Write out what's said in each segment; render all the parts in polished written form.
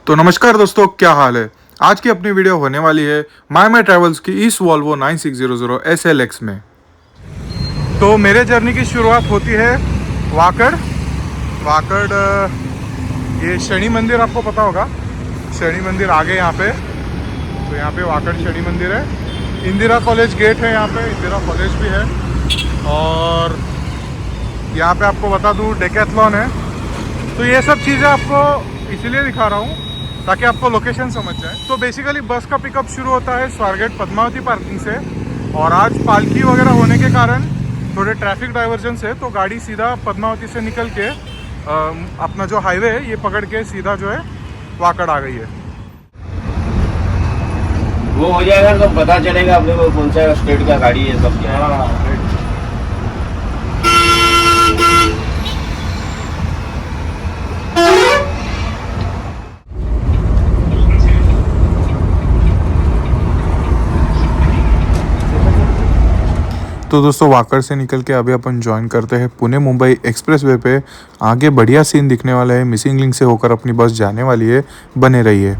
तो नमस्कार दोस्तों, क्या हाल है। आज की अपनी वीडियो होने वाली है माई ट्रैवल्स की इस वॉल्वो 9600 SLX में। तो मेरे जर्नी की शुरुआत होती है वाकड़। ये शनि मंदिर आपको पता होगा, शनि मंदिर आगे यहाँ पे। तो यहाँ पे वाकड़ शनि मंदिर है। इंदिरा कॉलेज गेट है, यहाँ पे इंदिरा कॉलेज भी है। और यहाँ पे आपको बता दूँ डेकैथलॉन है। तो ये सब चीज़ें आपको इसीलिए दिखा रहा हूँ ताकि आपको लोकेशन समझ जाए। तो बेसिकली बस का पिकअप शुरू होता है स्वारगेट पद्मावती पार्किंग से। और आज पालकी वगैरह होने के कारण थोड़े ट्रैफिक डाइवर्जन है, तो गाड़ी सीधा पद्मावती से निकल के अपना जो हाईवे है ये पकड़ के सीधा जो है वाकड़ आ गई है। वो हो जाएगा तो पता चलेगा अपने को कौन सा स्टेट का गाड़ी है सब क्या है। तो दोस्तों वाकड़ से निकल के अभी अपन ज्वाइन करते हैं पुणे मुंबई एक्सप्रेसवे पे। आगे बढ़िया सीन दिखने वाला है, मिसिंग लिंक से होकर अपनी बस जाने वाली है। बने रहिए।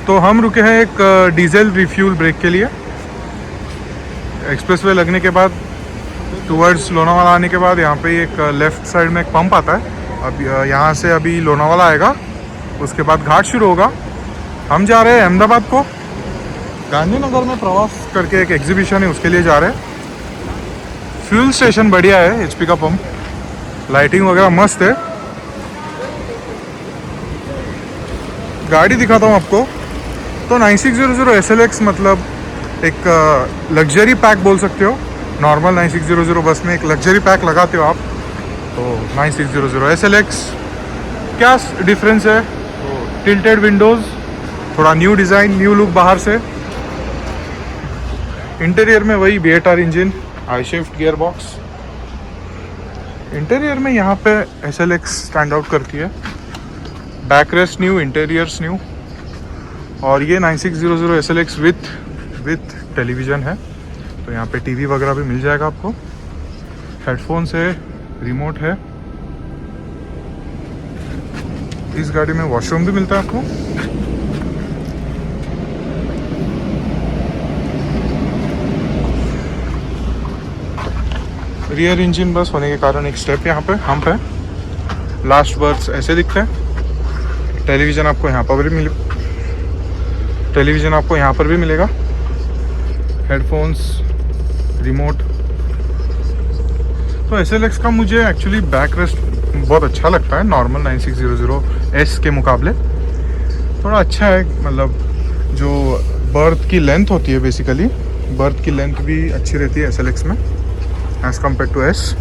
तो हम रुके हैं एक डीजल रिफ्यूल ब्रेक के लिए। एक्सप्रेसवे लगने के बाद टुवर्ड्स लोनावाला आने के बाद यहाँ पे एक लेफ़्ट साइड में एक पंप आता है। अब यहाँ से अभी लोनावाला आएगा, उसके बाद घाट शुरू होगा। हम जा रहे हैं अहमदाबाद को। गांधीनगर में प्रवास करके एक एग्जीबिशन है, उसके लिए जा रहे हैं। फ्यूल स्टेशन बढ़िया है, HP का पंप, लाइटिंग वगैरह मस्त है। गाड़ी दिखाता हूँ आपको। तो 9600 SLX मतलब एक लग्जरी पैक बोल सकते हो। नॉर्मल 9600 बस में एक लग्जरी पैक लगाते हो आप, तो 9600 SLX क्या डिफरेंस है। तो टिल्टेड विंडोज़, थोड़ा न्यू डिज़ाइन, न्यू लुक बाहर से। इंटीरियर में वही V8R engine, I shift gear box. Interior में यहाँ पे SLX स्टैंड आउट करती है। Back rest new, interiors new. और ये 9600 SLX विथ टेलीविज़न है, तो यहाँ पे टीवी वगैरह भी मिल जाएगा आपको। हेडफोन्स है, रिमोट है। इस गाड़ी में वॉशरूम भी मिलता है आपको। रियर इंजन बस होने के कारण एक स्टेप यहाँ पे हम पे। लास्ट बर्थ ऐसे दिखते हैं। टेलीविज़न आपको यहाँ पर भी मिलेगा। Headphones, remote. तो SLX का मुझे एक्चुअली बैक रेस्ट बहुत अच्छा लगता है नॉर्मल 9600 S के मुकाबले। थोड़ा अच्छा है, मतलब जो बर्थ की लेंथ होती है, बेसिकली बर्थ की लेंथ भी अच्छी रहती है SLX में एज़ कम्पेयर टू S।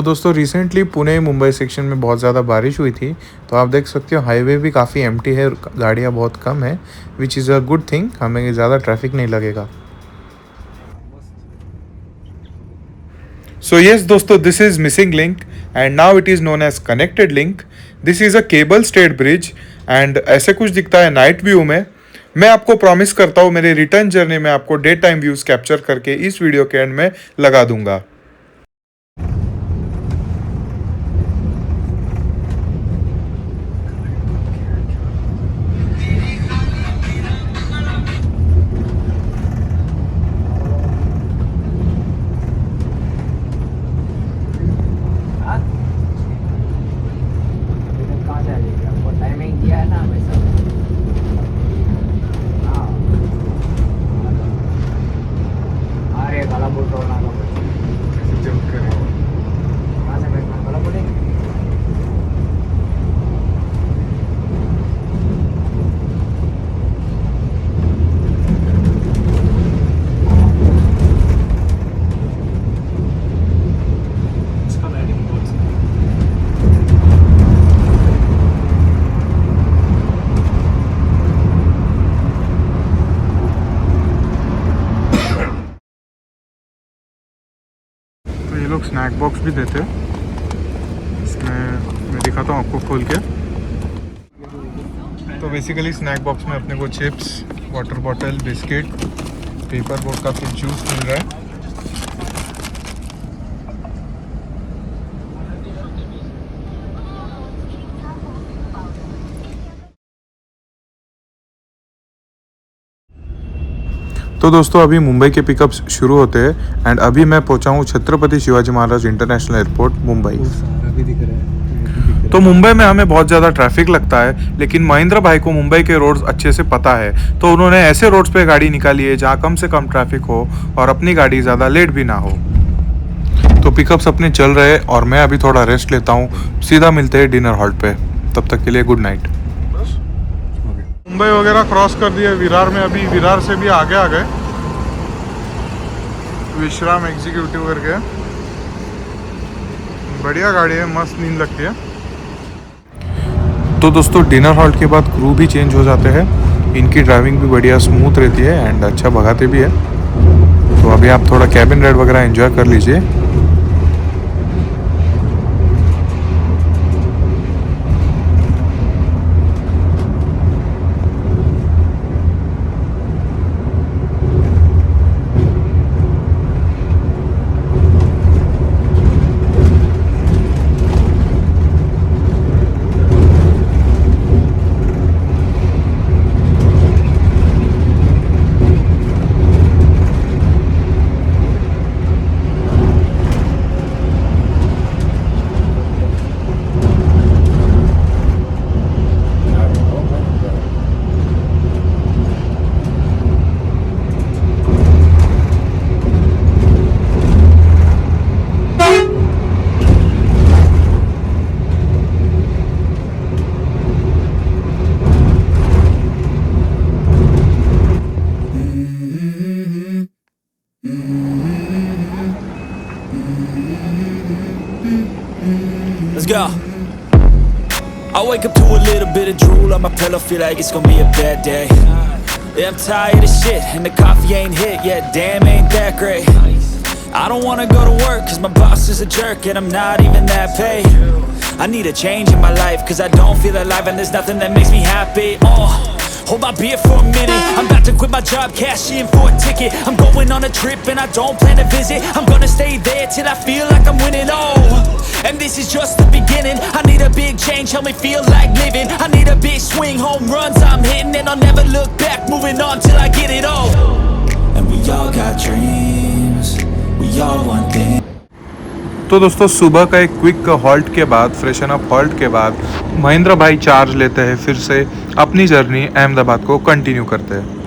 तो दोस्तों रिसेंटली पुणे मुंबई सेक्शन में बहुत ज़्यादा बारिश हुई थी, तो आप देख सकते हो हाईवे भी काफ़ी एम्प्टी है, गाड़ियाँ बहुत कम है, which is a good thing, हमें ज़्यादा ट्रैफिक नहीं लगेगा। So yes दोस्तों, this is missing link and now it is known as connected link. This is a cable stayed bridge and ऐसे कुछ दिखता है नाइट व्यू में। मैं आपको प्रॉमिस करता हूँ मेरे रिटर्न जर्नी में आपको डे टाइम व्यूज़ कैप्चर करके इस वीडियो के एंड में लगा दूंगा। कहाँ से आ जाएगी आपको टाइमिंग दिया है ना वैसा। हाँ अरे गला बोल रहा हूँ कहाँ से बैठना गला बोलेंगे। तो ये लोग स्नैक बॉक्स भी देते हैं, इसमें मैं दिखाता हूँ आपको खोल के। तो बेसिकली स्नैक बॉक्स में अपने को chips, water bottle, biscuit, paper board का कुछ जूस मिल रहा है। तो दोस्तों अभी मुंबई के पिकअप्स शुरू होते हैं एंड अभी मैं पहुंचा हूँ छत्रपति शिवाजी महाराज इंटरनेशनल एयरपोर्ट मुंबई। तो मुंबई में हमें बहुत ज़्यादा ट्रैफिक लगता है, लेकिन महेंद्र भाई को मुंबई के रोड्स अच्छे से पता है, तो उन्होंने ऐसे रोड्स पे गाड़ी निकाली है जहाँ कम से कम ट्रैफिक हो और अपनी गाड़ी ज़्यादा लेट भी ना हो। तो पिकअप्स अपने चल रहे हैं और मैं अभी थोड़ा रेस्ट लेता हूँ। सीधा मिलते हैं डिनर हॉल्ट पे, तब तक के लिए गुड नाइट। मुंबई वगैरह क्रॉस कर दिए, विरार में अभी विरार से भी आगे आ गए, विश्राम एग्जीक्यूटिव करके। बढ़िया गाड़ी है, मस्त नींद लगती है। तो दोस्तों डिनर हॉल्ट के बाद क्रू भी चेंज हो जाते हैं, इनकी ड्राइविंग भी बढ़िया स्मूथ रहती है एंड अच्छा भगाते भी है। तो अभी आप थोड़ा कैबिन राइड वगैरह एंजॉय कर लीजिए। Let's go. I wake up to a little bit of drool on my pillow, feel like it's gonna be a bad day. Yeah, I'm tired of shit, and the coffee ain't hit yet, damn ain't that great. I don't wanna go to work, cause my boss is a jerk, and I'm not even that paid. I need a change in my life, cause I don't feel alive, and there's nothing that makes me happy. Hold my beer for a minute, I'm about to quit my job, cash in for a ticket. I'm going on a trip and I don't plan to visit. I'm gonna stay there till I feel like I'm winning, and this is just the beginning. I need a big change, help me feel like living. I need a big swing, home runs I'm hitting, and I'll never look back, moving on till I get it all. And we all got dreams, we all want things. तो दोस्तों सुबह का एक quick halt के बाद, freshen up halt के बाद, महेंद्र भाई चार्ज लेते हैं, फिर से अपनी जर्नी अहमदाबाद को कंटिन्यू करते हैं।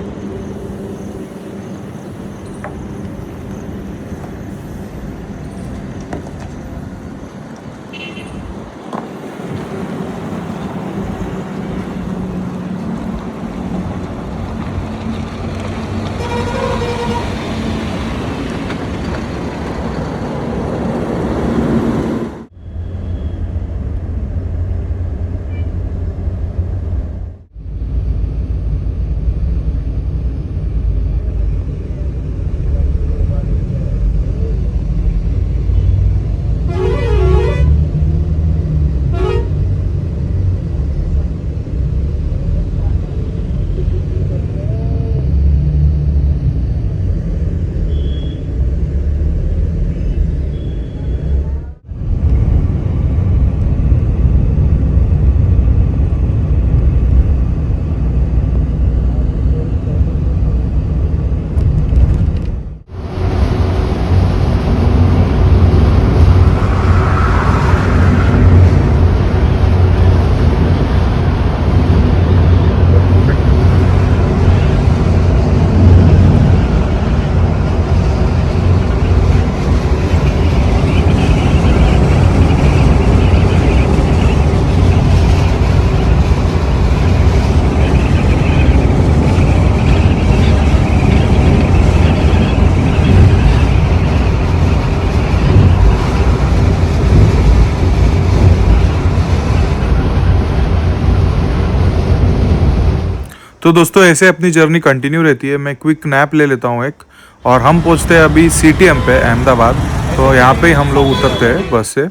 तो दोस्तों ऐसे अपनी जर्नी कंटिन्यू रहती है। मैं क्विक नैप ले लेता हूँ एक, और हम पहुँचते हैं अभी CTM पे, अहमदाबाद। तो यहाँ पे हम लोग उतरते हैं बस से।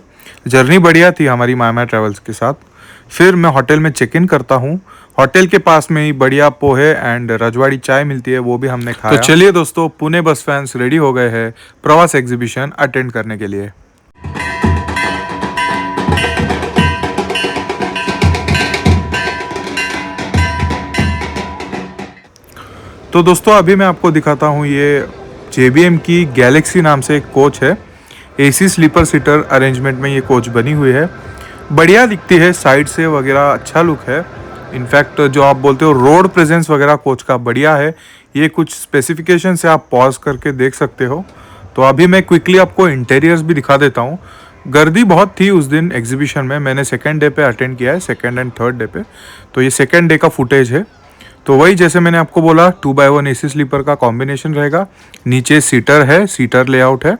जर्नी बढ़िया थी हमारी मामा ट्रैवल्स के साथ। फिर मैं होटल में चेक इन करता हूँ। होटल के पास में ही बढ़िया पोहे एंड रजवाड़ी चाय मिलती है, वो भी हमने खाया। तो चलिए दोस्तों, पुणे बस फैंस रेडी हो गए हैं प्रवास एग्जीबिशन अटेंड करने के लिए। तो दोस्तों अभी मैं आपको दिखाता हूँ, ये JBM की गैलेक्सी नाम से एक कोच है। AC स्लीपर सीटर अरेंजमेंट में ये कोच बनी हुई है। बढ़िया दिखती है साइड से वगैरह, अच्छा लुक है। इनफैक्ट जो आप बोलते हो रोड प्रेजेंस वगैरह कोच का बढ़िया है। ये कुछ स्पेसिफिकेशन से आप पॉज करके देख सकते हो। तो अभी मैं क्विकली आपको इंटीरियर्स भी दिखा देता हूँ। गर्दी बहुत थी उस दिन एग्जीबिशन में। मैंने सेकेंड डे पे अटेंड किया है, सेकेंड एंड थर्ड डे पे। तो ये सेकेंड डे का फुटेज है। तो वही जैसे मैंने आपको बोला 2x1 AC स्लीपर का कॉम्बिनेशन रहेगा। नीचे सीटर है, सीटर लेआउट है।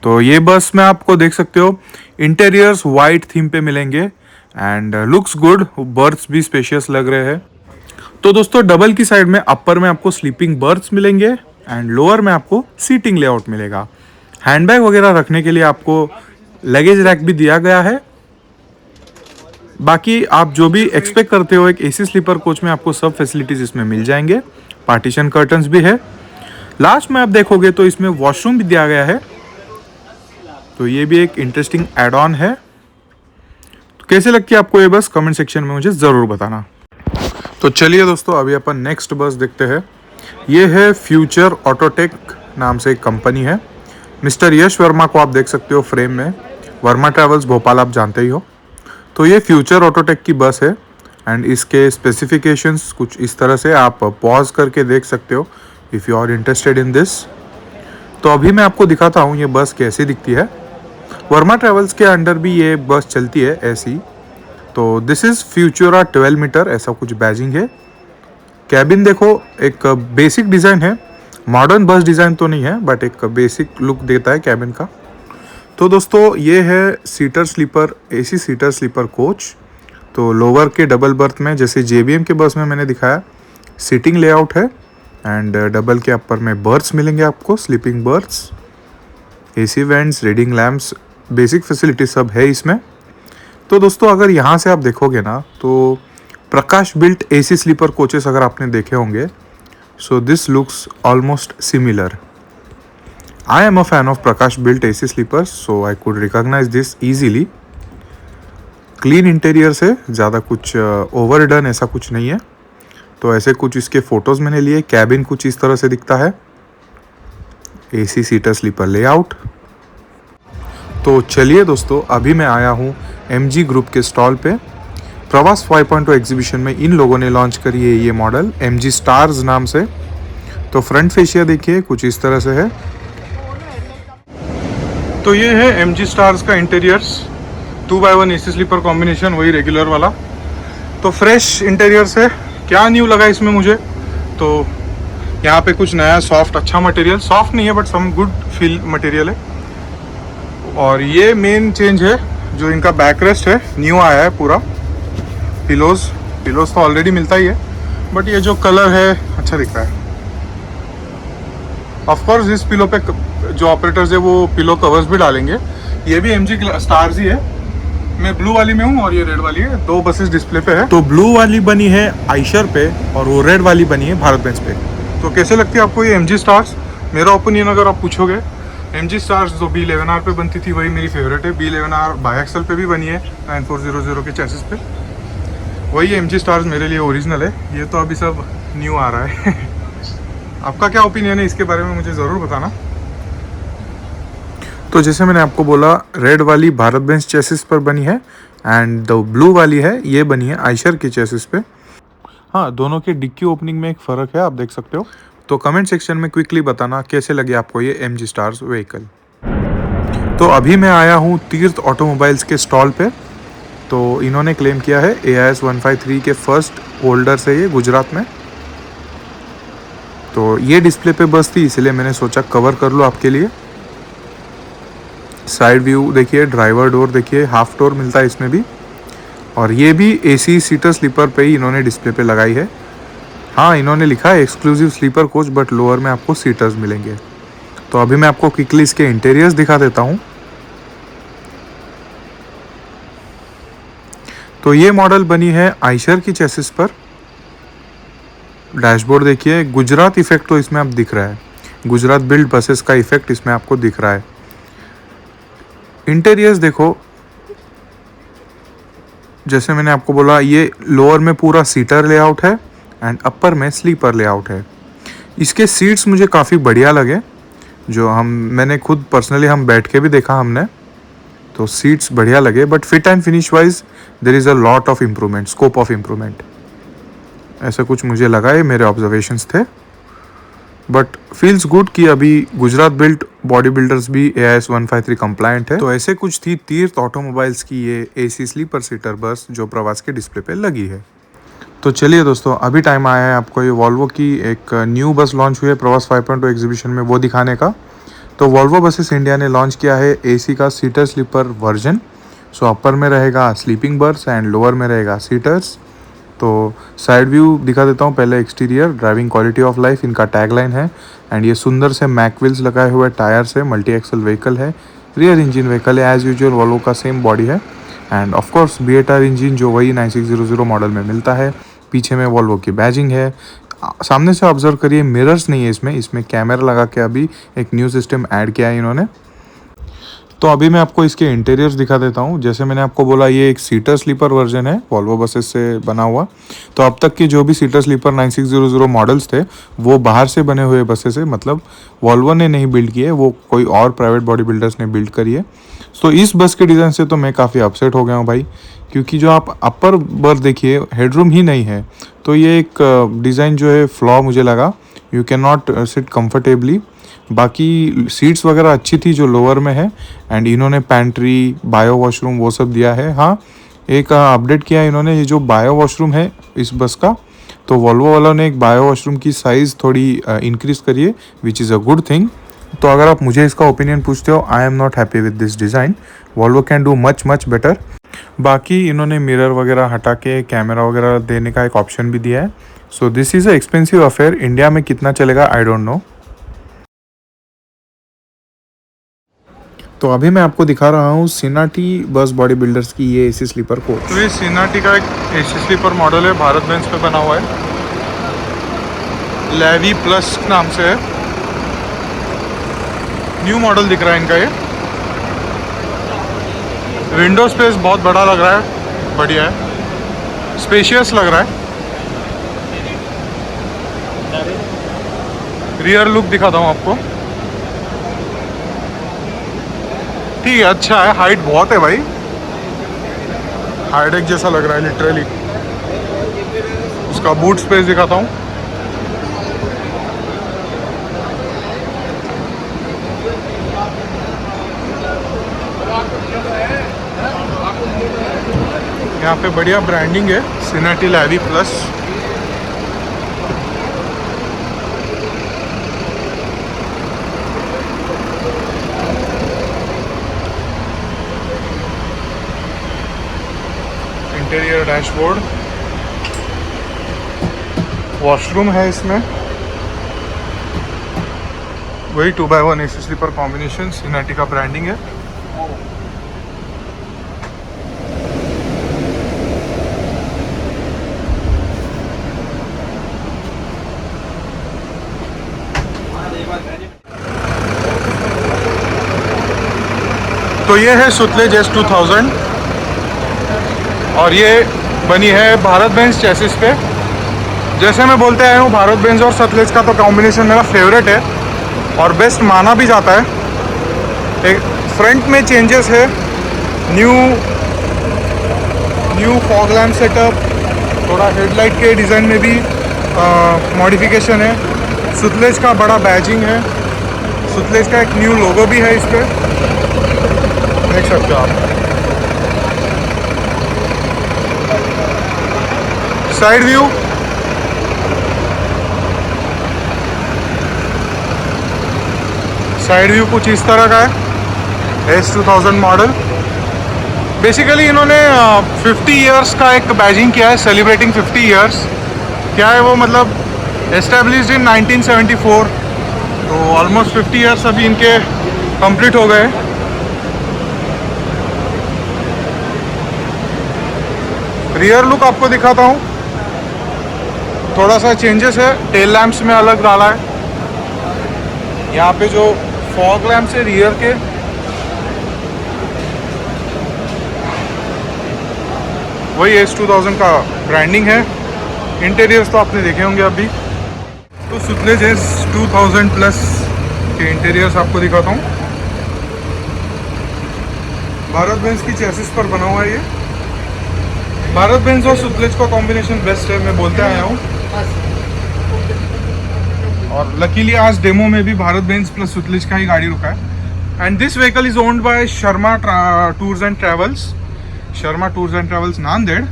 तो ये बस में आपको देख सकते हो इंटीरियर्स वाइट थीम पे मिलेंगे एंड लुक्स गुड। बर्थ्स भी स्पेशियस लग रहे हैं। तो दोस्तों डबल की साइड में अपर में आपको स्लीपिंग बर्थ्स मिलेंगे एंड लोअर में आपको सीटिंग लेआउट मिलेगा। हैंडबैग वगैरह रखने के लिए आपको लगेज रैक भी दिया गया है। बाकी आप जो भी एक्सपेक्ट करते हो एक AC स्लीपर कोच में, आपको सब फैसिलिटीज इसमें मिल जाएंगे। पार्टीशन कर्टन्स भी है। लास्ट में आप देखोगे तो इसमें वॉशरूम भी दिया गया है। तो ये भी एक इंटरेस्टिंग एड ऑन है। तो कैसे लगती है आपको ये बस, कमेंट सेक्शन में मुझे ज़रूर बताना। तो चलिए दोस्तों अभी अपन नेक्स्ट बस देखते हैं। ये है फ्यूचर ऑटोटेक नाम से एक कंपनी है। मिस्टर यश वर्मा को आप देख सकते हो फ्रेम में। वर्मा ट्रैवल्स भोपाल आप जानते ही हो। तो ये फ्यूचर ऑटोटेक की बस है एंड इसके स्पेसिफिकेशंस कुछ इस तरह से, आप पॉज करके देख सकते हो if you are interested in this. तो अभी मैं आपको दिखाता हूँ ये बस कैसी दिखती है। वर्मा ट्रैवल्स के अंडर भी ये बस चलती है ऐसी। तो दिस इज़ फ्यूचरा 12 मीटर, ऐसा कुछ बैजिंग है। कैबिन देखो, एक बेसिक डिज़ाइन है। मॉडर्न बस डिज़ाइन तो नहीं है बट एक बेसिक लुक देता है कैबिन का। तो दोस्तों ये है seater sleeper, AC seater sleeper coach. तो लोअर के डबल बर्थ में जैसे JBM के बस में मैंने दिखाया सीटिंग लेआउट है एंड डबल के अपर में बर्थ्स मिलेंगे आपको, sleeping berths, AC vents, reading lamps, basic facility सब है इसमें। तो दोस्तों अगर यहाँ से आप देखोगे ना तो प्रकाश बिल्ट AC स्लीपर कोचेस अगर आपने देखे होंगे, so this looks almost similar. I am a fan of Prakash built AC sleepers, so I could recognize this easily. Clean interior से ज़्यादा कुछ ओवरडन ऐसा कुछ नहीं है। तो ऐसे कुछ इसके फ़ोटोज़ मैंने लिए। कैबिन कुछ इस तरह से दिखता है, AC सीटर स्लीपर लेआउट। तो चलिए दोस्तों अभी मैं आया हूँ MG ग्रुप के स्टॉल पे। प्रवास 5.0 एग्जीबिशन में इन लोगों ने लॉन्च करी है ये मॉडल MG स्टार्स नाम से। तो फ्रंट फेशिया देखिए कुछ इस तरह से है। तो ये है MG स्टार्स का interiors, 2x1 AC sleeper combination, वही रेगुलर वाला। तो फ्रेश इंटीरियर्स है। क्या न्यू लगा इसमें मुझे, तो यहाँ पे कुछ नया सॉफ्ट अच्छा मटेरियल, सॉफ्ट नहीं है but some good feel material है। और ये मेन चेंज है जो इनका बैक रेस्ट है, न्यू आया है पूरा। पिलोज तो ऑलरेडी मिलता ही है बट ये जो कलर है अच्छा दिख रहा है। ऑफकोर्स इस पिलो पे जो ऑपरेटर्स है वो पिलो कवर्स भी डालेंगे। ये भी MG स्टार्स ही है। मैं ब्लू वाली में हूँ और ये रेड वाली है। 2 बसेस डिस्प्ले पे है। तो ब्लू वाली बनी है आइशर पे और वो रेड वाली बनी है भारत बेंच पे। तो कैसे लगती है आपको ये MG स्टार्स? मेरा ओपिनियन अगर आप पूछोगे, MG स्टार्स जो B11R पे बनती थी वही मेरी फेवरेट है। B11R बायएक्सल पे भी बनी है 9400 के चैसिस पे। वही MG स्टार्स मेरे लिए ओरिजिनल है। ये तो अभी सब न्यू आ रहा है। आपका क्या ओपिनियन है इसके बारे में मुझे ज़रूर बताना। तो जैसे मैंने आपको बोला, रेड वाली भारत बेंच चेसिस पर बनी है एंड द ब्लू वाली है ये बनी है आइशर के चेसिस पे। हाँ, दोनों के डिक्की ओपनिंग में एक फ़र्क है, आप देख सकते हो। तो कमेंट सेक्शन में क्विकली बताना कैसे लगे आपको ये MG स्टार्स व्हीकल। तो अभी मैं आया हूँ तीर्थ ऑटोमोबाइल्स के स्टॉल पे। तो इन्होंने क्लेम किया है AIS 153 के फर्स्ट होल्डर से ये गुजरात में। तो ये डिस्प्ले पे बस थी इसलिए मैंने सोचा कवर कर लो आपके लिए। साइड व्यू देखिए, ड्राइवर डोर देखिए, हाफ डोर मिलता है इसमें भी। और ये भी AC सीटर स्लीपर पे ही इन्होंने डिस्प्ले पे लगाई है। हाँ, इन्होंने लिखा है exclusive sleeper coach but lower में आपको सीटर्स मिलेंगे। तो अभी मैं आपको क्विकली इसके इंटीरियर्स दिखा देता हूँ। तो ये मॉडल बनी है आइशर की चेसिस पर। डैशबोर्ड देखिए, गुजरात इफेक्ट तो इसमें आप दिख रहा है, गुजरात बिल्ड बसेस का इफेक्ट इसमें आपको दिख रहा है। इंटीरियर्स देखो, जैसे मैंने आपको बोला, ये लोअर में पूरा सीटर लेआउट है एंड अपर में स्लीपर लेआउट है। इसके सीट्स मुझे काफ़ी बढ़िया लगे, जो मैंने खुद पर्सनली हम बैठ के भी देखा हमने, तो सीट्स बढ़िया लगे। But fit and finish wise there is a lot of improvement, scope of improvement, ऐसा कुछ मुझे लगा। ये मेरे ऑब्जर्वेशंस थे, बट फील्स गुड कि अभी गुजरात बिल्ट बॉडी बिल्डर्स भी AIS 153 कंप्लायंट है। तो ऐसे कुछ थी तीर्थ ऑटोमोबाइल्स की ये AC स्लीपर सीटर बस जो प्रवास के डिस्प्ले पे लगी है। तो चलिए दोस्तों, अभी टाइम आया है आपको ये वॉल्वो की एक न्यू बस लॉन्च हुई है प्रवास 5.0 एग्जीबिशन में, वो दिखाने का। तो वॉल्वो बसेस इंडिया ने लॉन्च किया है AC का सीटर स्लीपर वर्जन। सो अपर में रहेगा स्लीपिंग बर्थ एंड लोअर में रहेगा सीटर्स। तो साइड व्यू दिखा देता हूँ पहले। Exterior, driving quality of life इनका टैगलाइन है एंड ये सुंदर से मैक व्हील्स लगाए हुए टायर्स है, मल्टी एक्सल व्हीकल है, रियर इंजन व्हीकल है, एज यूजुअल वॉल्वो का सेम बॉडी है end of course B8R engine जो वही 9600 मॉडल में मिलता है। पीछे में वॉल्वो की बैजिंग है। सामने से ऑब्जर्व करिए, मिरर्स नहीं है इसमें कैमरा लगा के अभी एक न्यू सिस्टम ऐड किया है इन्होंने। तो अभी मैं आपको इसके इंटीरियर्स दिखा देता हूँ। जैसे मैंने आपको बोला, ये एक सीटर स्लीपर वर्जन है वॉल्वो बसेस से बना हुआ। तो अब तक के जो भी सीटर स्लीपर 9600 मॉडल्स थे वो बाहर से बने हुए बसेस है, मतलब वॉल्वो ने नहीं बिल्ड किए, वो कोई और प्राइवेट बॉडी बिल्डर्स ने बिल्ड करी है। तो इस बस के डिज़ाइन से तो मैं काफ़ी अपसेट हो गया हूँ भाई, क्योंकि जो आप अपर बर्थ देखिए, हेडरूम ही नहीं है। तो ये एक डिज़ाइन जो है फ्लॉ मुझे लगा। You can not sit comfortably. बाकी सीट्स वगैरह अच्छी थी जो लोअर में है एंड इन्होंने पैंट्री, बायो वॉशरूम वो सब दिया है। हाँ, एक अपडेट किया इन्होंने, ये जो बायो वॉशरूम है इस बस का, तो वॉल्वो वालों ने एक बायो वॉशरूम की साइज़ थोड़ी इंक्रीज़ करी है, which is a good thing. तो अगर आप मुझे इसका ओपिनियन पूछते हो, I am not happy with this design. Volvo can do much better. बाकी इन्होंने मिरर वगैरह हटा के कैमरा वगैरह देने का एक ऑप्शन भी दिया है। So this is a expensive affair. India में कितना चलेगा आई डोंट नो। तो अभी मैं आपको दिखा रहा हूँ सिनाटी बस बॉडी बिल्डर्स की ये AC स्लीपर कोच। तो ये सिनाटी का एक AC स्लीपर मॉडल है, भारत बेंज पे बना हुआ है, लेवी प्लस नाम से है। न्यू मॉडल दिख रहा है इनका। ये विंडो स्पेस बहुत बड़ा लग रहा है, बढ़िया है, स्पेशियस लग रहा है। रियर लुक दिखाता हूँ आपको। ठीक है, अच्छा है। हाइट बहुत है भाई, हाइट एक जैसा लग रहा है लिटरली। उसका बूट स्पेस दिखाता हूँ। यहाँ पे बढ़िया ब्रांडिंग है, सिनाटी लेवी प्लस। इंटीरियर डैशबोर्ड, वॉशरूम है इसमें, वही 2x1 AC स्लीपर कॉम्बिनेशन, सिनाटी का ब्रांडिंग है। तो ये है सुतलेज S2000 और ये बनी है भारत बेंज चेसिस पे। जैसे मैं बोलते आया हूँ, भारत बेंज और सतलेज का तो कॉम्बिनेशन मेरा फेवरेट है और बेस्ट माना भी जाता है। एक फ्रंट में चेंजेस है, न्यू फॉग लैम्प सेटअप, थोड़ा हेडलाइट के डिज़ाइन में भी मॉडिफिकेशन है। सुतलेज का बड़ा बैजिंग है, सुतलेज का एक न्यू लोगो भी है इस पर, देख सकते हो आप। साइड व्यू, कुछ इस तरह का है, S2000 मॉडल। बेसिकली इन्होंने 50 इयर्स का एक बैजिंग किया है, सेलिब्रेटिंग 50 इयर्स। क्या है वो, मतलब एस्टेब्लिश्ड इन 1974, तो ऑलमोस्ट 50 ईयर्स अभी इनके कंप्लीट हो गए। रियर लुक आपको दिखाता हूँ, थोड़ा सा चेंजेस है। टेल लैंप्स में अलग डाला है, यहाँ पे जो फॉग लैंप्स है रियर के, वही S2000 का ब्रांडिंग है। इंटीरियर्स तो आपने देखे होंगे अभी। तो सुतलेज S2000 प्लस के इंटीरियर्स आपको दिखाता हूँ। भारत बेंज की चेसिस पर बना हुआ है ये। भारत बेंज और सुतलेज का कॉम्बिनेशन बेस्ट है, मैं बोलते आया हूँ। और लकीली आज डेमो में भी भारत बेंज प्लस सुतलेज का ही गाड़ी रुका है। And this vehicle is owned by Sharma tours and travels. Sharma tours and travels Nanded,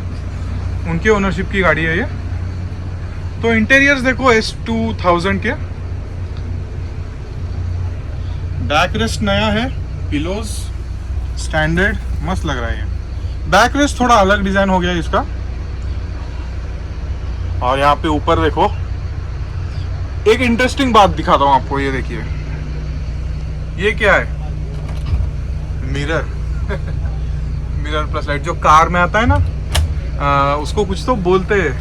उनके ओनरशिप की गाड़ी है ये। तो इंटीरियर्स देखो S2000 के। बैक रेस्ट नया है, पिलोज स्टैंडर्ड, मस्त लग रहा है ये। बैक रेस्ट थोड़ा अलग डिजाइन हो गया है इसका। और यहाँ पे ऊपर देखो, एक इंटरेस्टिंग बात दिखाता हूँ आपको, ये देखिए, ये क्या है, मिरर मिरर प्लस लाइट, जो कार में आता है ना, उसको कुछ तो बोलते हैं,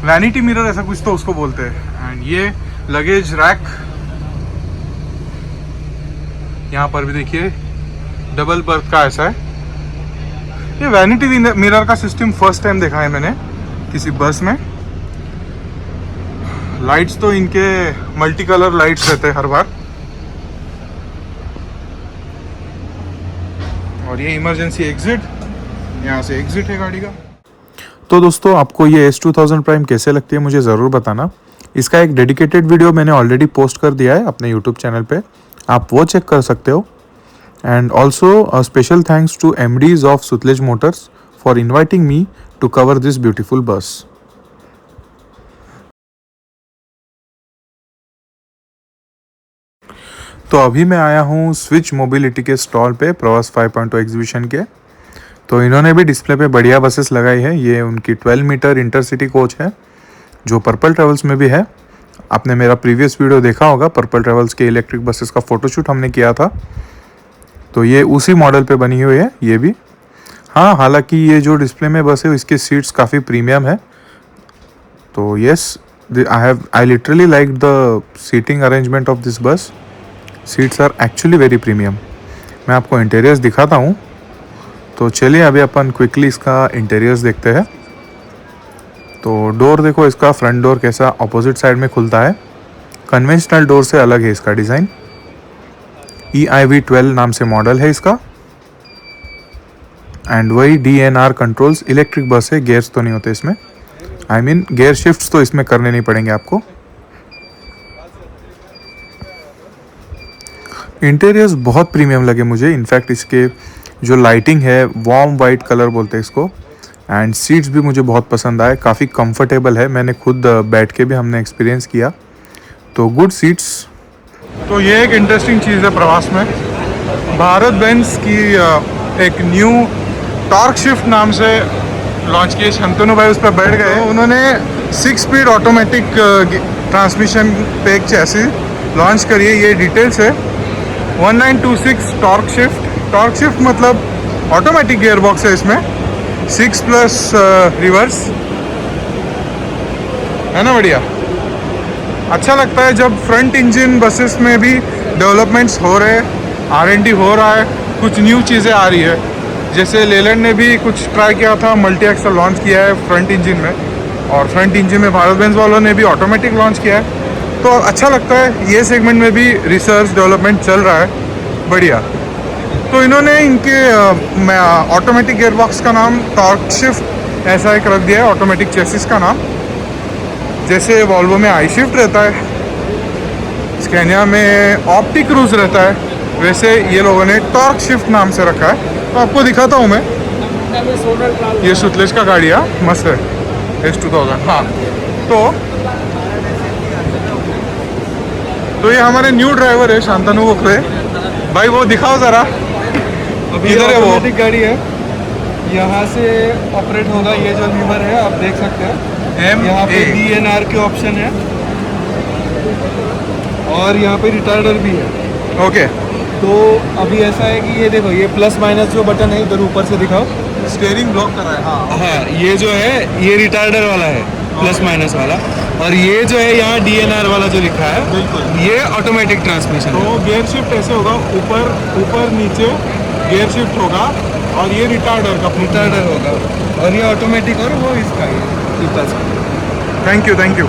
वैनिटी मिरर ऐसा कुछ तो उसको बोलते हैं। एंड ये लगेज रैक, यहाँ पर भी देखिए डबल बर्थ का ऐसा है। ये वैनिटी मिरर का सिस्टम फर्स्ट टाइम देखा है मैंने किसी बस में। लाइट्स तो इनके मल्टी कलर लाइट्स रहते हैं हर बार। और ये इमरजेंसी एग्जिट, यहाँ से एग्जिट है गाड़ी का। तो दोस्तों, आपको ये S2000 प्राइम कैसे लगती है मुझे ज़रूर बताना। इसका एक डेडिकेटेड वीडियो मैंने ऑलरेडी पोस्ट कर दिया है अपने यूट्यूब चैनल पे, आप वो चेक कर सकते हो। And also special thanks to MDs of Sutlej motors for inviting me to cover this beautiful bus. तो अभी मैं आया हूँ स्विच मोबिलिटी के स्टॉल पे, प्रवास 5.0 एग्जीबिशन के। तो इन्होंने भी डिस्प्ले पे बढ़िया बसेस लगाई है। ये उनकी 12 मीटर इंटरसिटी कोच है, जो पर्पल ट्रेवल्स में भी है। आपने मेरा प्रीवियस वीडियो देखा होगा, पर्पल ट्रेवल्स के इलेक्ट्रिक बसेस का फोटोशूट हमने किया था। तो ये उसी मॉडल पे बनी हुई है ये भी। हाँ, हालांकि ये जो डिस्प्ले में बस है इसकी सीट्स काफ़ी प्रीमियम है। तो yes, I literally like the seating arrangement of this bus. Seats are actually very premium. मैं आपको इंटीरियर्स दिखाता हूँ। तो चलिए अभी अपन क्विकली इसका इंटीरियर्स देखते हैं। तो डोर देखो, इसका फ्रंट डोर कैसा अपोजिट साइड में खुलता है। कन्वेंशनल डोर से अलग है इसका डिज़ाइन। EIV12 नाम से मॉडल है इसका। एंड वही DNR कंट्रोल्स, इलेक्ट्रिक बस है, गेयर्स तो नहीं होते इसमें। आई मीन गेयर शिफ्ट्स तो इसमें करने नहीं पड़ेंगे आपको। इंटीरियर्स बहुत प्रीमियम लगे मुझे। इनफैक्ट इसके जो लाइटिंग है, वार्म वाइट कलर बोलते हैं इसको। एंड सीट्स भी मुझे बहुत पसंद आए, काफ़ी कंफर्टेबल है। मैंने खुद बैठ के भी हमने एक्सपीरियंस किया, तो गुड सीट्स। तो ये एक इंटरेस्टिंग चीज़ है प्रवास में, भारत बेंज की एक न्यू टॉर्क शिफ्ट नाम से लॉन्च की। शंतनु भाई उस पर बैठ गए। उन्होंने 6 स्पीड ऑटोमेटिक ट्रांसमिशन पे एक चैसी लॉन्च करी है। ये डिटेल्स है 1926 टॉर्क शिफ्ट। टॉर्क शिफ्ट मतलब ऑटोमेटिक गियर बॉक्स है इसमें, 6+ रिवर्स है ना, बढ़िया। अच्छा लगता है जब फ्रंट इंजन बसेस में भी डेवलपमेंट्स हो रहे हैं, R&D हो रहा है, कुछ न्यू चीज़ें आ रही है। जैसे लेलैंड ने भी कुछ ट्राई किया था, मल्टी एक्सल लॉन्च किया है फ्रंट इंजन में, और फ्रंट इंजन में भारत बेंज वालों ने भी ऑटोमेटिक लॉन्च किया है। तो अच्छा लगता है, ये सेगमेंट में भी रिसर्च डेवलपमेंट चल रहा है, बढ़िया। तो इन्होंने इनके ऑटोमेटिक गियरबॉक्स का नाम टॉर्क शिफ्ट ऐसा एक रख दिया है, ऑटोमेटिक चेसिस का नाम। जैसे वॉल्वो में आई शिफ्ट रहता है, स्कैनिया में ऑप्टिक क्रूज रहता है, वैसे ये लोगों ने टॉर्क शिफ्ट नाम से रखा है। तो आपको दिखाता हूँ मैं, ये सुतलेज का गाड़ी है, मस्त है, S2000। हाँ, तो ये हमारे न्यू ड्राइवर है शांतनु गोखले भाई, वो दिखाओ ज़रा, इधर है वो। गाड़ी है यहाँ से ऑपरेट होगा, ये जो लीवर है आप देख सकते हैं। यहाँ पे DNR के ऑप्शन है और यहाँ पे रिटार्डर भी है। ओके, तो अभी ऐसा है कि ये देखो, ये प्लस माइनस जो बटन है इधर ऊपर से दिखाओ। स्टीयरिंग ब्लॉक कर रहा है। हाँ, हाँ, ये जो है ये रिटार्डर वाला है, प्लस माइनस वाला। और ये जो है यहाँ DNR वाला जो लिखा है, बिल्कुल। ये ऑटोमेटिक ट्रांसमिशन है। तो गियर शिफ्ट ऐसे होगा, ऊपर ऊपर नीचे गियर शिफ्ट होगा और ये रिटार्डर का रिटार्डर होगा और ये ऑटोमेटिक, और वो इसका ये प्लस का। Thank you.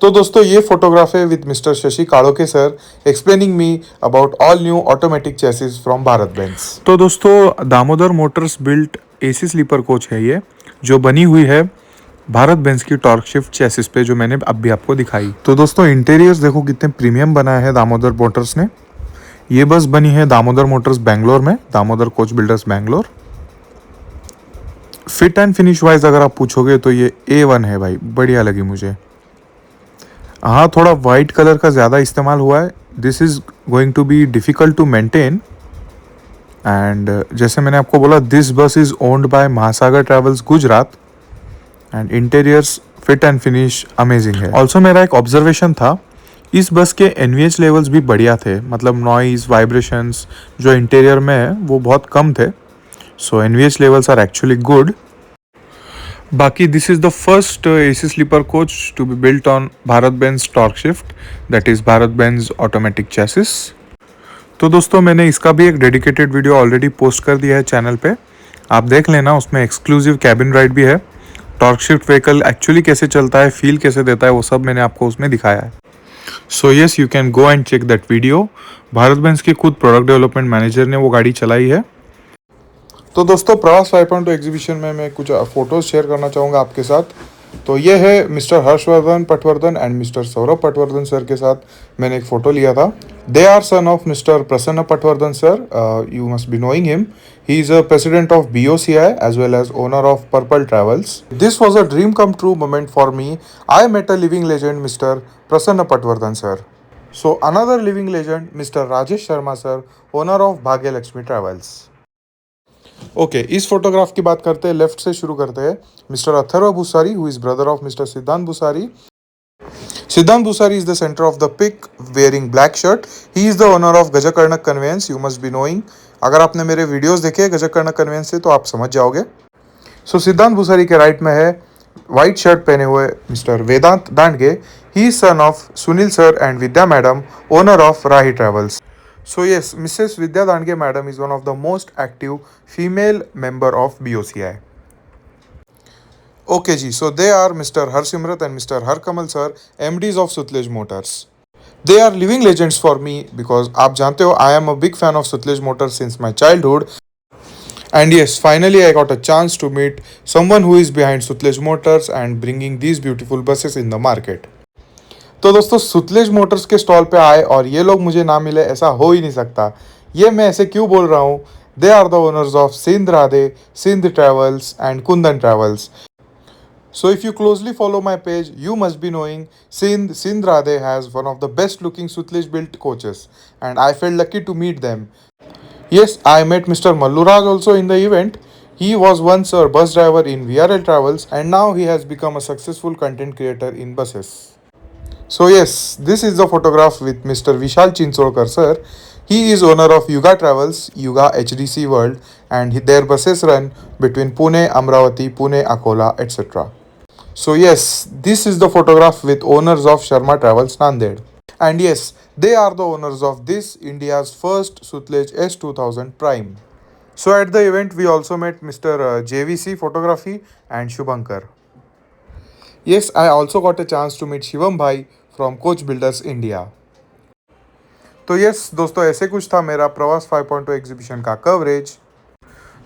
तो दोस्तों ये फोटोग्राफ है with Mister Shashi Kadoke sir explaining me about all new automatic chassis from Bharat Benz. तो दोस्तों Damodar motors built AC sleeper coach है ये, जो बनी हुई है भारत बेंज की टॉर्क शिफ्ट चेसिस पे, जो मैंने अभी आपको दिखाई। तो दोस्तों इंटीरियर्स देखो कितने प्रीमियम बनाया है दामोदर मोटर्स ने। ये बस बनी है दामोदर मोटर्स बैंगलोर में, Damodar coach builders Bangalore. Fit and finish wise अगर आप पूछोगे तो ये A1 है भाई, बढ़िया लगी मुझे। हाँ, थोड़ा वाइट कलर का ज़्यादा इस्तेमाल हुआ है। This is going to be difficult to maintain. And जैसे मैंने आपको बोला, this bus is owned by Mahasagar travels Gujarat and interiors fit and finish amazing है। ऑल्सो मेरा एक ऑब्जर्वेशन था, इस बस के NVH लेवल्स भी बढ़िया थे, मतलब नॉइज़ वाइब्रेशंस जो इंटीरियर में है वो बहुत कम थे। So NVH levels are actually good. बाकी this is the first AC sleeper coach to be built on Bharat Benz torque shift, that is Bharat Benz automatic chassis. तो दोस्तों मैंने इसका भी एक डेडिकेटेड वीडियो ऑलरेडी पोस्ट कर दिया है चैनल पे, आप देख लेना। उसमें एक्सक्लूसिव कैबिन राइड भी है, टॉर्क शिफ्ट व्हीकल एक्चुअली कैसे चलता है, फील कैसे देता है, वो सब मैंने आपको उसमें दिखाया है। So yes, you can go and check that video. Bharat Benz के खुद प्रोडक्ट डेवलपमेंट मैनेजर ने वो गाड़ी चलाई है। तो दोस्तों प्रवास 5.2 एग्जीबिशन में मैं कुछ फ़ोटोज़ शेयर करना चाहूँगा आपके साथ। तो ये है mister Harshvardhan Patwardhan and mister Saurabh Patwardhan sir के साथ मैंने एक फ़ोटो लिया था। They are son of mister Prasanna Patwardhan sir, you must be knowing him. He is a president of BOCI as well as owner of purple travels. This was a dream come true moment for me. I met a living legend mister Prasanna Patwardhan sir. So another living legend mister Rajesh Sharma sir, owner of Bhagya Lakshmi travels. Okay, इस photograph की बात करते हैं, left से शुरू करते हैं। Mister Atharva Bhusari, who is brother of mister Siddhant Bhusari. Siddhant Bhusari is the centre of the pic wearing black shirt. He is the owner of Gajkarnak conveyance, you must be knowing. अगर आपने मेरे वीडियोस देखे गजकर्णक कन्वेंस से तो आप समझ जाओगे। सो सिद्धांत भूसारी के राइट में है व्हाइट शर्ट पहने हुए mister Vedant Dandge. He is son of Sunil sir and Vidya madam, owner of Rahi travels. So yes, Mrs. Vidya Dandge madam is one of the most active female member of BOCI. Okay ji, so they are Mr. Harsimrat and Mr. Harkamal sir, MDs of Sutlej Motors. They are living legends for me because आप जानते हो I am a big fan of Sutlej Motors since my childhood. And yes, finally I got a chance to meet someone who is behind Sutlej Motors and bringing these beautiful buses in the market. तो दोस्तों Sutlej Motors के stall पे आए और ये लोग मुझे ना मिले, ऐसा हो ही नहीं सकता। ये मैं ऐसे क्यों बोल रहा हूँ? They are the owners of Sindh Radhe, Sindh travels and Kundan travels. So if you closely follow my page you must be knowing Sindh Radhe has one of the best looking Sutlej built coaches and I felt lucky to meet them. Yes, I met Mr. Malluraj also in the event. He was once a bus driver in VRL Travels and now he has become a successful content creator in buses. So yes, this is the photograph with Mr. Vishal Chinsolkar sir. He is owner of Yuga Travels, Yuga HDC World, and their buses run between Pune, Amravati, Pune, Akola, etc. So yes, this is the photograph with owners of Sharma Travels Nanded. And yes, they are the owners of this India's first Sutlej S2000 Prime. So at the event we also met Mr. JVC Photography and Shubhankar. Yes, I also got a chance to meet Shivam Bhai from Coach Builders India. तो yes दोस्तों, ऐसे कुछ था मेरा प्रवास 5.2 exhibition का coverage.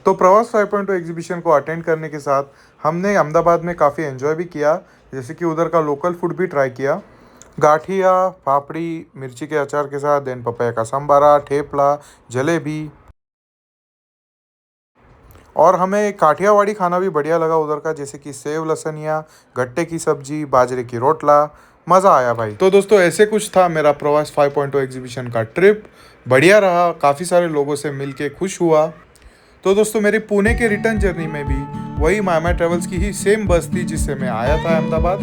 तो प्रवास 5.2 एग्जीबिशन को अटेंड करने के साथ हमने अहमदाबाद में काफ़ी एंजॉय भी किया, जैसे कि उधर का लोकल फूड भी ट्राई किया। गाठिया, पापड़ी, मिर्ची के अचार के साथ, देन पपाया का संबारा, ठेपला, जलेबी, और हमें काठियावाड़ी खाना भी बढ़िया लगा उधर का, जैसे कि सेव लसनिया, गट्टे की सब्जी, बाजरे की रोटला। मज़ा आया भाई। तो दोस्तों ऐसे कुछ था मेरा प्रवास 5.2 एग्जीबिशन का ट्रिप। बढ़िया रहा, काफ़ी सारे लोगों से मिल के खुश हुआ। तो दोस्तों मेरी पुणे के रिटर्न जर्नी में भी वही मामा ट्रेवल्स की ही सेम बस थी जिससे मैं आया था Ahmedabad,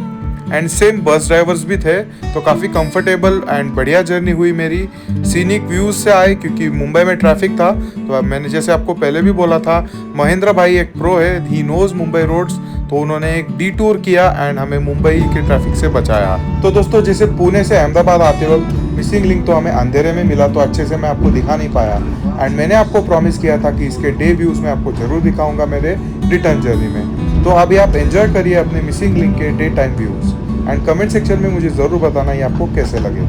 and same bus drivers भी थे, तो काफ़ी कंफर्टेबल एंड बढ़िया जर्नी हुई मेरी। सीनिक व्यूज़ से आए क्योंकि मुंबई में ट्रैफिक था, तो अब मैंने जैसे आपको पहले भी बोला था, महेंद्र भाई एक प्रो है, ही नोज मुंबई रोड्स, तो उन्होंने एक डिटूर किया एंड हमें मुंबई के ट्रैफिक से बचाया। तो दोस्तों जैसे पुणे से अहमदाबाद आते वक्त मिसिंग लिंक तो हमें अंधेरे में मिला, तो अच्छे से मैं आपको दिखा नहीं पाया, एंड मैंने आपको प्रॉमिस किया था कि इसके डे व्यूज़ मैं आपको ज़रूर दिखाऊंगा मेरे रिटर्न जर्नी में। तो अभी आप एंजॉय करिए अपने मिसिंग लिंक के day time views, and comment section में मुझे ज़रूर बताना ये आपको कैसे लगे।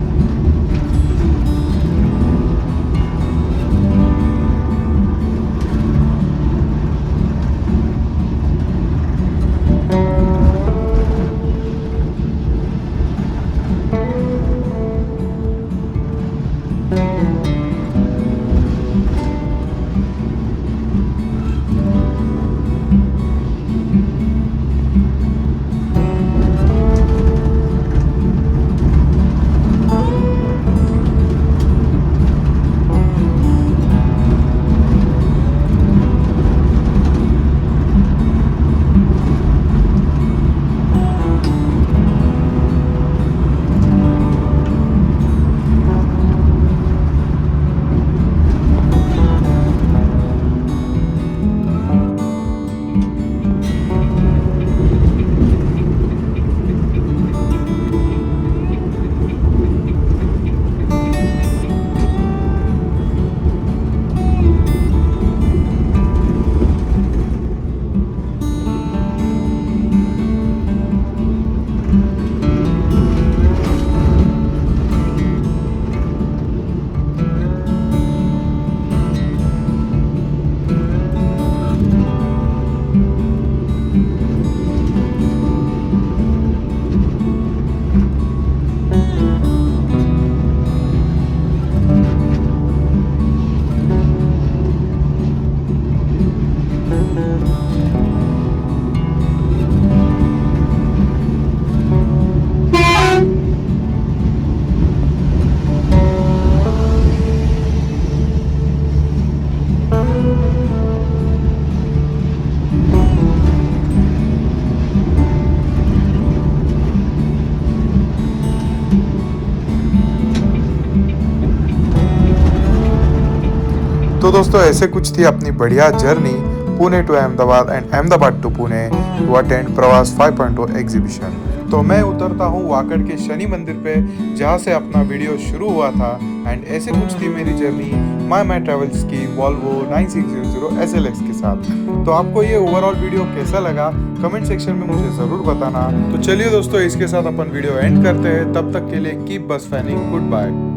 तो दोस्तों ऐसे कुछ थी अपनी बढ़िया journey Pune to Ahmedabad and Ahmedabad to Pune to attend Pravas 5.0 exhibition. तो मैं उतरता हूँ वाकड़ के शनि मंदिर पे, जहाँ से अपना वीडियो शुरू हुआ था, एंड ऐसे कुछ थी मेरी जर्नी माई ट्रेवल्स की वॉल्वो 9600 SLX के साथ। तो आपको ये ओवरऑल वीडियो कैसा लगा कमेंट सेक्शन में मुझे ज़रूर बताना। तो चलिए दोस्तों इसके साथ अपन वीडियो एंड करते हैं, तब तक के लिए कीप बस फैनिंग, गुड बाय।